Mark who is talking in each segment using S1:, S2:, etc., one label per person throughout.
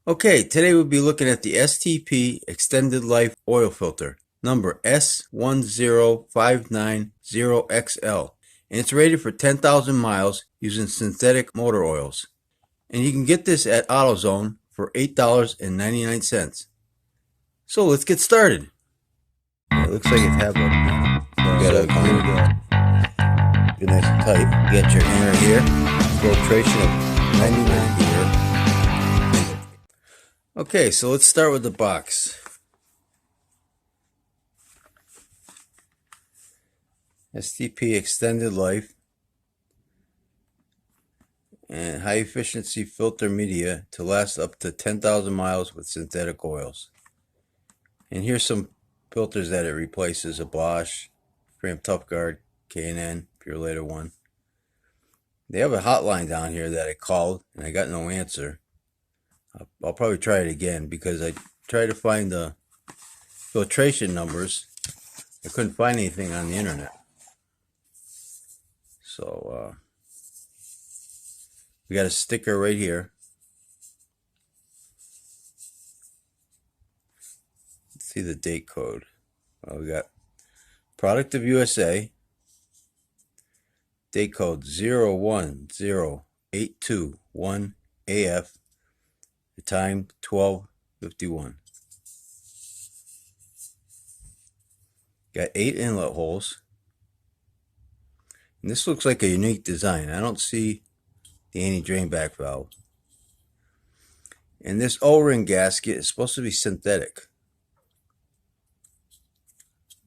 S1: Okay, today we'll be looking at the STP Extended Life Oil Filter, number S10590XL, and it's rated for 10,000 miles using synthetic motor oils. And you can get this at AutoZone for $8.99. So let's get started. It looks like it has a, you gotta good nice and tight. Get your inner here, filtration of 99 here. Okay, so let's start with the box. STP Extended Life and high efficiency filter media to last up to 10,000 miles with synthetic oils. And here's some filters that it replaces: a Bosch, Fram Tough Guard, K&N, Pure Later 1. They have a hotline down here that I called and I got no answer. I'll probably try it again because I tried to find the filtration numbers. I couldn't find anything on the internet. So we got a sticker right here. Let's see the date code. Well, we got product of USA, date code 010821AF, the time 12:51. Got 8 inlet holes. And this looks like a unique design. I don't see the anti-drain back valve. And this O-ring gasket is supposed to be synthetic.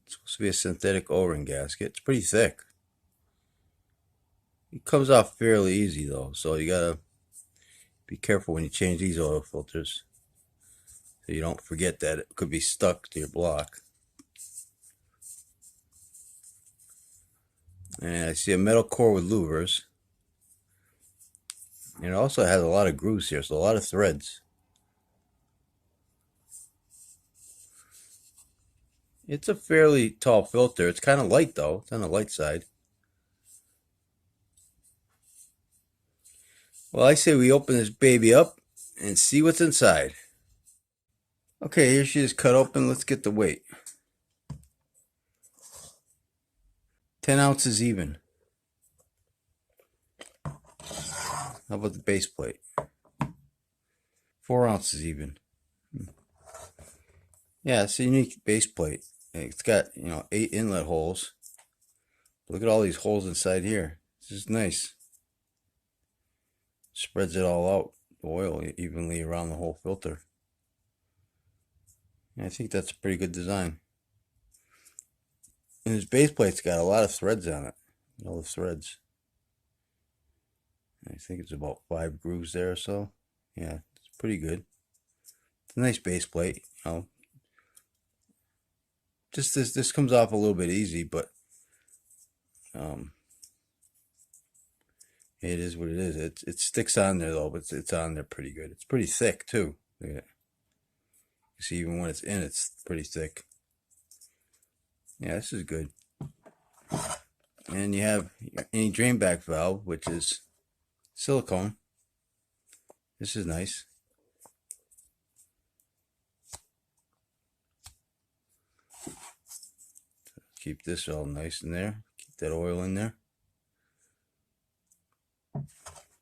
S1: It's supposed to be a synthetic O-ring gasket. It's pretty thick. It comes off fairly easy though, so you gotta be careful when you change these oil filters so you don't forget that it could be stuck to your block. And I see a metal core with louvers. And it also has a lot of grooves here, so a lot of threads. It's a fairly tall filter. It's kind of light though. It's on the light side. Well, I say we open this baby up and see what's inside. Okay, here she is cut open. Let's get the weight. 10 ounces even. How about the base plate? 4 ounces even. Yeah, it's a unique base plate. It's got, 8 inlet holes. Look at all these holes inside here. This is nice. Spreads it all out, the oil evenly around the whole filter. And I think that's a pretty good design. And this base plate's got a lot of threads on it. All the threads. I think it's about 5 grooves there or so. Yeah, it's pretty good. It's a nice base plate. Just this comes off a little bit easy, but it is what it is. It sticks on there though, but it's on there pretty good. It's pretty thick too. Look at it. You see, even when it's in, it's pretty thick. Yeah, this is good. And you have any drain back valve, which is silicone. This is nice. Keep this all nice in there. Keep that oil in there.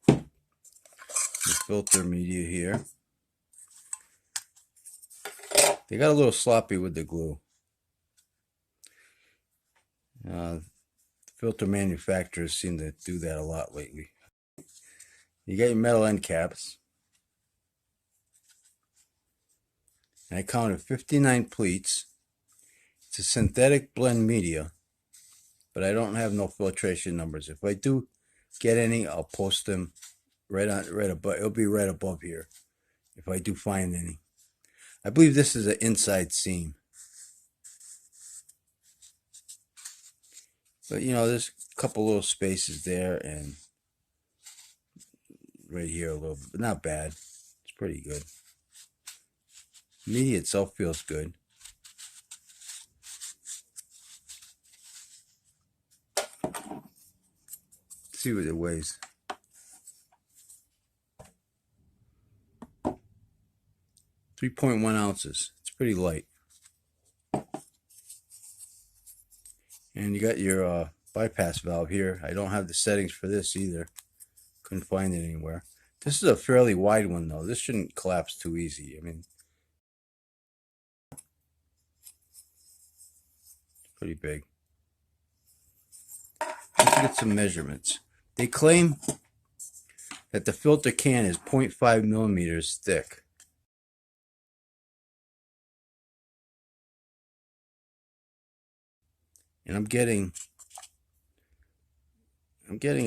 S1: The filter media here. They got a little sloppy with the glue. Filter manufacturers seem to do that a lot lately. You got your metal end caps. And I counted 59 pleats. It's a synthetic blend media, but I don't have no filtration numbers. If I do get any, I'll post them right above. It'll be right above here if I do find any. I believe this is an inside seam. But there's a couple little spaces there and right here a little bit, but not bad. It's pretty good. The media itself feels good. Let's see what it weighs. 3.1 ounces. It's pretty light. And you got your bypass valve here. I don't have the settings for this either. Couldn't find it anywhere. This is a fairly wide one though. This shouldn't collapse too easy. I mean, it's pretty big. Let's get some measurements. They claim that the filter can is 0.5 millimeters thick. And I'm getting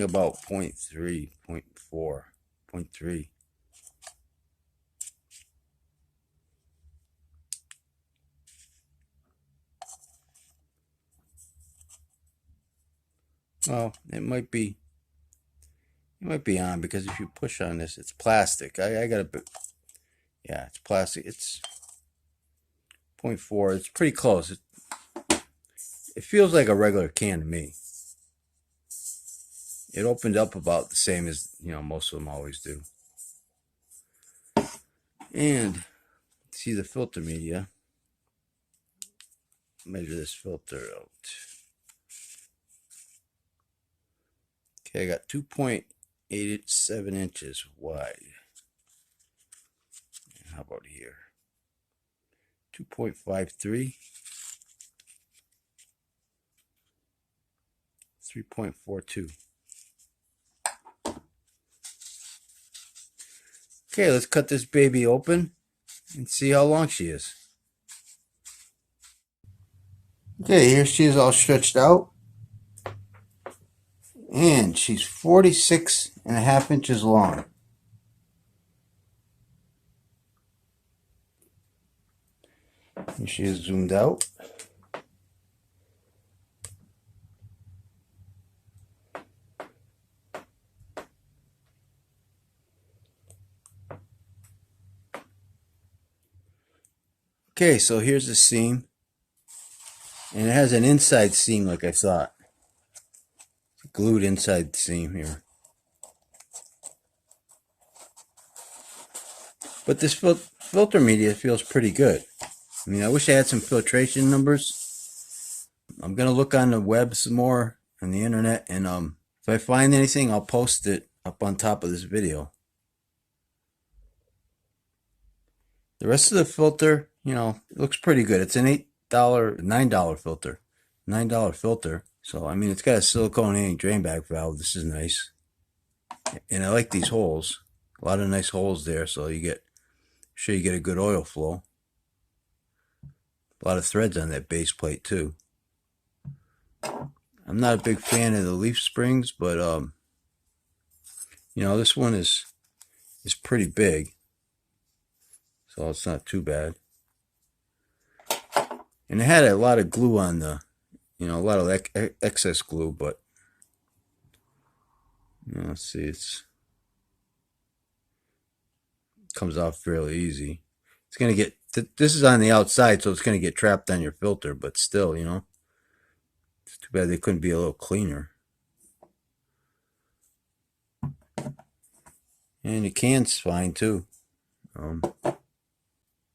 S1: about 0.3, 0.4, 0.3. Well, it might be on, because if you push on this, it's plastic. I got a bit, yeah, it's plastic. It's 0.4. It's pretty close. It feels like a regular can to me. It opened up about the same as, most of them always do. And see the filter media. Measure this filter out. Okay, I got 2.87 inches wide. And how about here? 2.53. 3.42. Okay, let's cut this baby open and see how long she is. Okay, here she is all stretched out. And she's 46.5 inches long. And she is zoomed out. Okay, so here's the seam. And it has an inside seam like I thought. It's glued inside the seam here. But this filter media feels pretty good. I mean, I wish I had some filtration numbers. I'm going to look on the web some more, on the internet, and if I find anything, I'll post it up on top of this video. The rest of the filter, it looks pretty good. It's an $9 filter. $9 filter. So, I mean, it's got a silicone anti-drain back valve. This is nice. And I like these holes. A lot of nice holes there, so you get a good oil flow. A lot of threads on that base plate too. I'm not a big fan of the leaf springs, but this one is pretty big, so it's not too bad. And it had a lot of glue on the, a lot of excess glue, but let's see, it comes off fairly easy. It's gonna get, this is on the outside, so it's gonna get trapped on your filter, but still, it's too bad they couldn't be a little cleaner. And the can's fine too.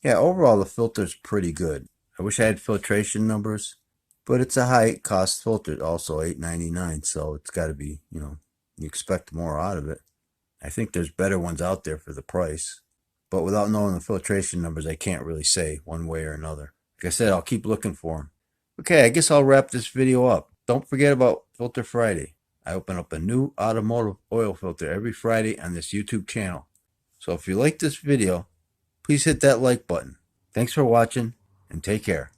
S1: Yeah, overall the filter's pretty good. I wish I had filtration numbers, but it's a high cost filter, also $8.99, so it's got to be, you expect more out of it. I think there's better ones out there for the price, but without knowing the filtration numbers, I can't really say one way or another. Like I said, I'll keep looking for them. Okay, I guess I'll wrap this video up. Don't forget about Filter Friday. I open up a new automotive oil filter every Friday on this YouTube channel. So if you like this video, please hit that like button. Thanks for watching, and take care.